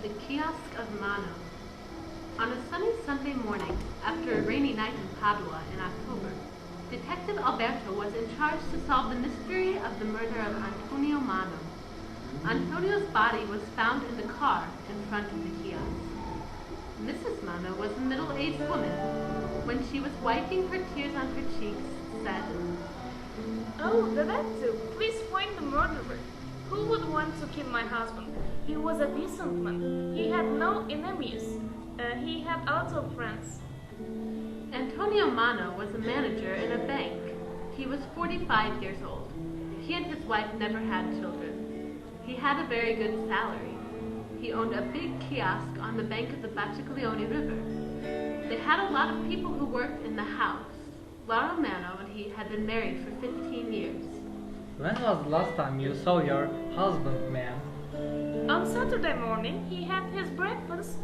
The Kiosk of Mano. On a sunny Sunday morning, after a rainy night in Padua in October, Detective Alberto was in charge to solve the mystery of the murder of Antonio Mano. Antonio's body was found in the car in front of the kiosk. Mrs. Mano was a middle-aged woman. When she was wiping her tears on her cheeks, said, "Oh, that too. Please find the murderer. Who would want to kill my husband? He was a decent man. He had no enemies. He had a lot of friends." Antonio Mano was a manager in a bank. He was 45 years old. He and his wife never had children. He had a very good salary. He owned a big kiosk on the bank of the Baciglione River. They had a lot of people who worked in the house. Laura Mano and he had been married for 15 years. When was the last time you saw your husband, ma'am? On Saturday morning, he had his breakfast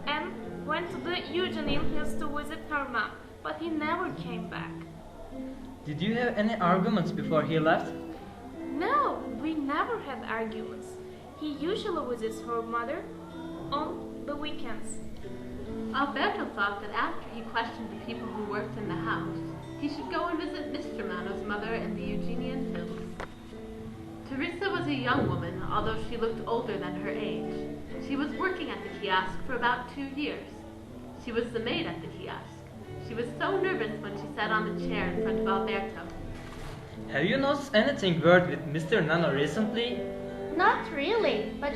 and went to the Eugenian Hills to visit her mom, but he never came back. Did you have any arguments before he left? No, we never had arguments. He usually visits her mother on the weekends. Alberto thought that after he questioned the people who worked in the house, he should go and visit Mr. Mano's mother in the Eugenian Hills. Teresa was a young woman, although she looked older than her age. She was working at the kiosk for about 2 years. She was the maid at the kiosk. She was so nervous when she sat on the chair in front of Alberto. Have you noticed anything weird with Mr. Nano recently? Not really, but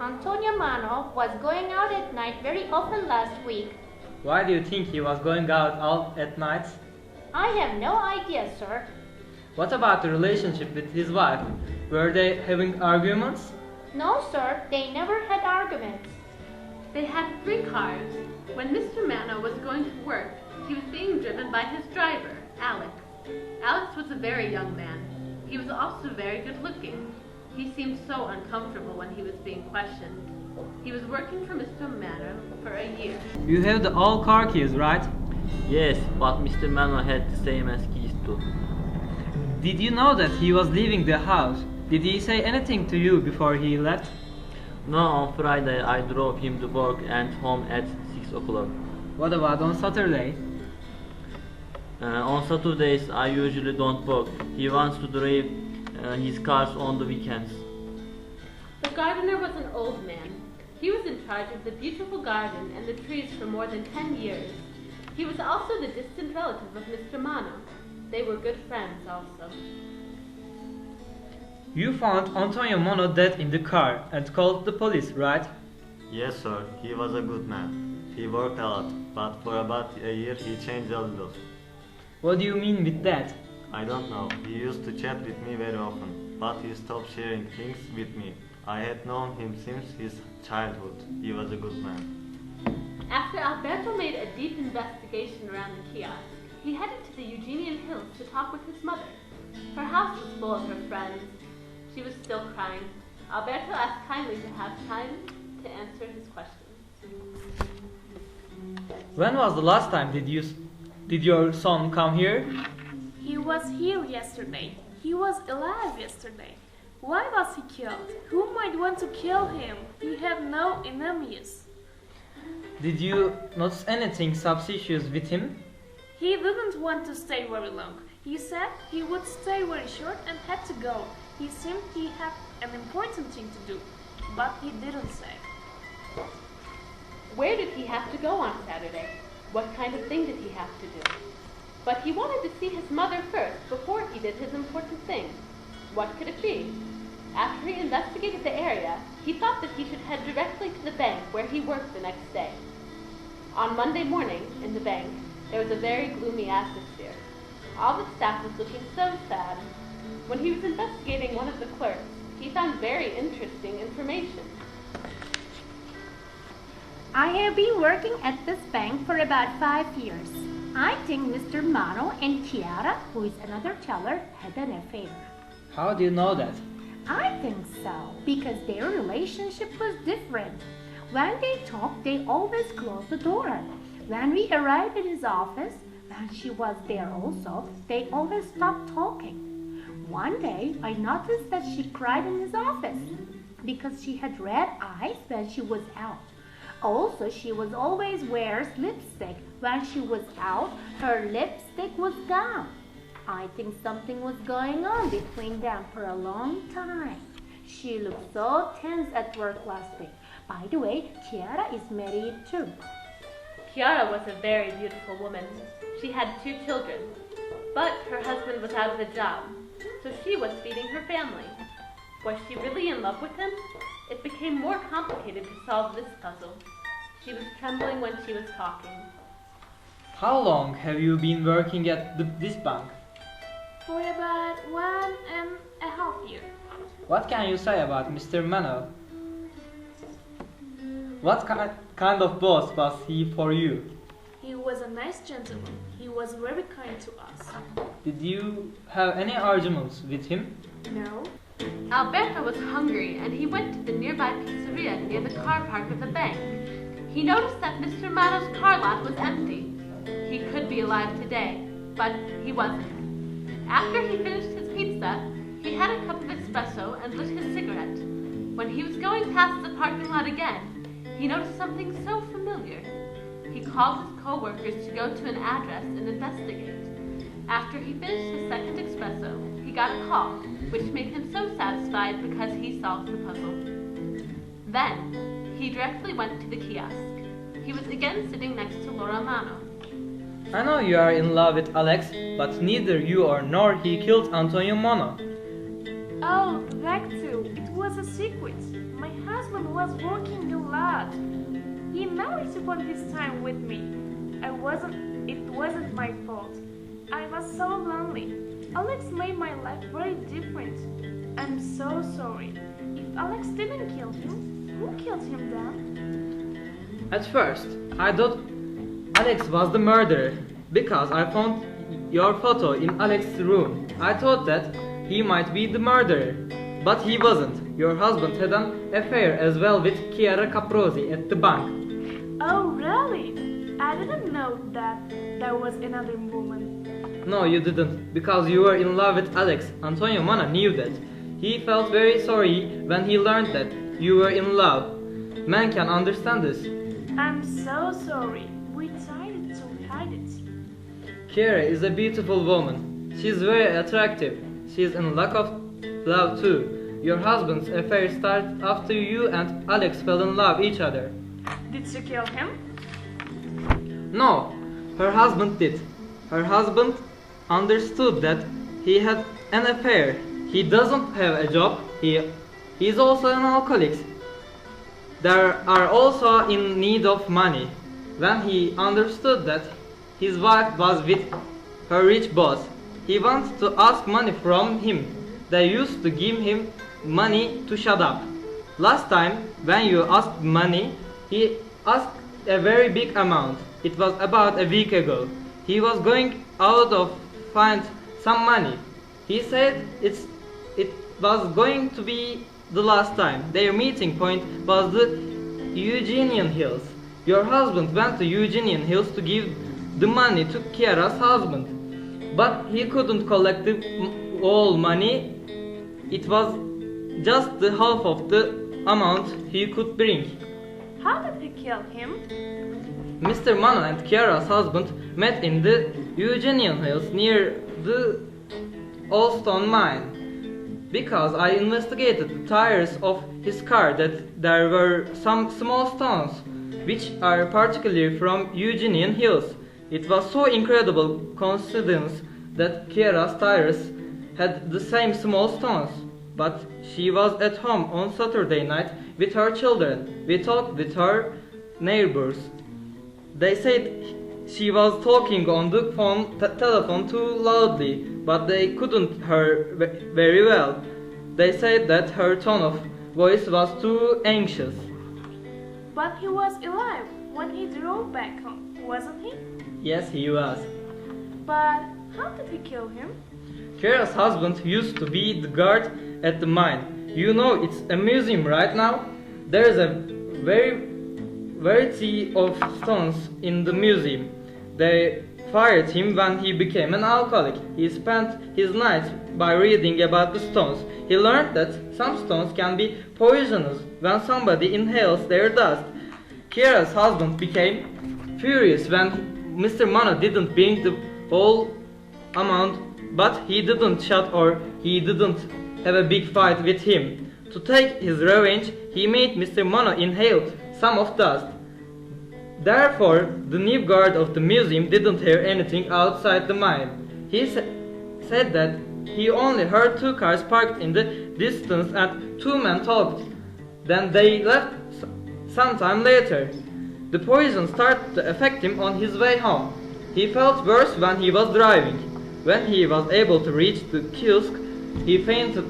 Antonio Mano was going out at night very often last week. Why do you think he was going out at night? I have no idea, sir. What about the relationship with his wife? Were they having arguments? No, sir, they never had arguments. They had 3 cars. When Mr. Mano was going to work, he was being driven by his driver, Alex. Alex was a very young man. He was also very good looking. He seemed so uncomfortable when he was being questioned. He was working for Mr. Mano for a year. You have the all car keys, right? Yes, but Mr. Mano had the same as keys too. Did you know that he was leaving the house? Did he say anything to you before he left? No, on Friday I drove him to work and home at 6 o'clock. What about on Saturday? On Saturdays I usually don't work. He wants to drive his cars on the weekends. The gardener was an old man. He was in charge of the beautiful garden and the trees for more than 10 years. He was also the distant relative of Mr. Mano. They were good friends also. You found Antonio Mano dead in the car and called the police, right? Yes, sir. He was a good man. He worked a lot, but for about a year he changed a little. What do you mean with that? I don't know. He used to chat with me very often, but he stopped sharing things with me. I had known him since his childhood. He was a good man. After Alberto made a deep investigation around the kiosk, he headed to the Eugenian Hills to talk with his mother. Her house was full of her friends. She was still crying. Alberto asked kindly to have time to answer his questions. When was the last time did your son come here? He was here yesterday. He was alive yesterday. Why was he killed? Who might want to kill him? He had no enemies. Did you notice anything suspicious with him? He didn't want to stay very long. He said he would stay very short and had to go. He seemed he had an important thing to do, but he didn't say. Where did he have to go on Saturday? What kind of thing did he have to do? But he wanted to see his mother first before he did his important thing. What could it be? After he investigated the area, he thought that he should head directly to the bank where he worked the next day. On Monday morning, in the bank, there was a very gloomy atmosphere. All the staff was looking so sad. When he was investigating one of the clerks, he found very interesting information. I have been working at this bank for about 5 years. I think Mr. Mano and Chiara, who is another teller, had an affair. How do you know that? I think so, because their relationship was different. When they talked, they always closed the door. When we arrived at his office, when she was there also, they always stopped talking. One day, I noticed that she cried in his office. because she had red eyes when she was out. Also, she was always wears lipstick. When she was out, her lipstick was gone. I think something was going on between them for a long time. She looked so tense at work last week. By the way, Chiara is married too. Chiara was a very beautiful woman. She had 2 children, but her husband was out of a job, so she was feeding her family. Was she really in love with him? It became more complicated to solve this puzzle. She was trembling when she was talking. How long have you been working at this bank? For about 1.5 years. What can you say about Mr. Mano? What kind of boss was he for you? He was a nice gentleman. He was very kind to us. Did you have any arguments with him? No? Alberto was hungry and he went to the nearby pizzeria near the car park of the bank. He noticed that Mr. Mano's car lot was empty. He could be alive today, but he wasn't. After he finished his pizza, he had a cup of espresso and lit his cigarette. When he was going past the parking lot again, he noticed something so familiar. He called his co-workers to go to an address and investigate. After he finished his second espresso, he got a call, which made him so satisfied because he solved the puzzle. Then, he directly went to the kiosk. He was again sitting next to Laura Mano. I know you are in love with Alex, but neither you or nor he killed Antonio Mano. Oh, that too. It was a secret. My husband was working a lot. He never spent his time with me. It wasn't my fault. I was so lonely. Alex made my life very different. I'm so sorry. If Alex didn't kill him, who killed him then? At first, I thought Alex was the murderer because I found your photo in Alex's room. I thought that he might be the murderer, but he wasn't. Your husband had an affair as well with Chiara Caprosi at the bank. Oh, really? I didn't know that there was another woman. No, you didn't, because you were in love with Alex. Antonio Mano knew that. He felt very sorry when he learned that you were in love. Man can understand this. I'm so sorry. We tried to hide it. Chiara is a beautiful woman. She's very attractive. She's in love too. Your husband's affair started after you and Alex fell in love each other. Did she kill him? No, her husband did. Her husband understood that he had an affair. He doesn't have a job. He's also an alcoholic. They are also in need of money. When he understood that his wife was with her rich boss, he wanted to ask money from him. They used to give him money to shut up. Last time, when you asked money, he asked a very big amount. It was about a week ago. He was going out to find some money. He said it was going to be the last time. Their meeting point was the Eugenian Hills. Your husband went to Eugenian Hills to give the money to Chiara's husband. But he couldn't collect the whole money. It was just the half of the amount he could bring. How did he kill him? Mr. Mano and Chiara's husband met in the Eugenian Hills near the Allstone mine. Because I investigated the tires of his car that there were some small stones which are particularly from Eugenian Hills. It was so incredible coincidence that Chiara's tires had the same small stones. But she was at home on Saturday night with her children. We talked with her neighbors. They said she was talking on the telephone too loudly, but they couldn't hear very well. They said that her tone of voice was too anxious. But he was alive when he drove back home, wasn't he? Yes, he was. But how did he kill him? Chiara's husband used to be the guard at the mine. You know, it's a museum right now. There is a variety of stones in the museum. They fired him when he became an alcoholic. He spent his nights by reading about the stones. He learned that some stones can be poisonous when somebody inhales their dust. Kira's husband became furious when Mr. Mano didn't bring the whole amount, but he didn't shout or he didn't have a big fight with him. To take his revenge, he made Mr. Mano inhale some of dust. Therefore, the new guard of the museum didn't hear anything outside the mine. He said that he only heard 2 cars parked in the distance and 2 men talked. Then they left some time later. The poison started to affect him on his way home. He felt worse when he was driving. When he was able to reach the kiosk, he fainted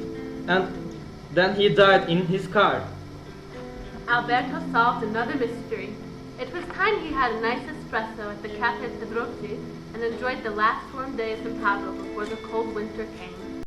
and then he died in his car. Alberto solved another mystery. It was time he had a nice espresso at the Cafe Pedrotti and enjoyed the last warm days in Padua before the cold winter came.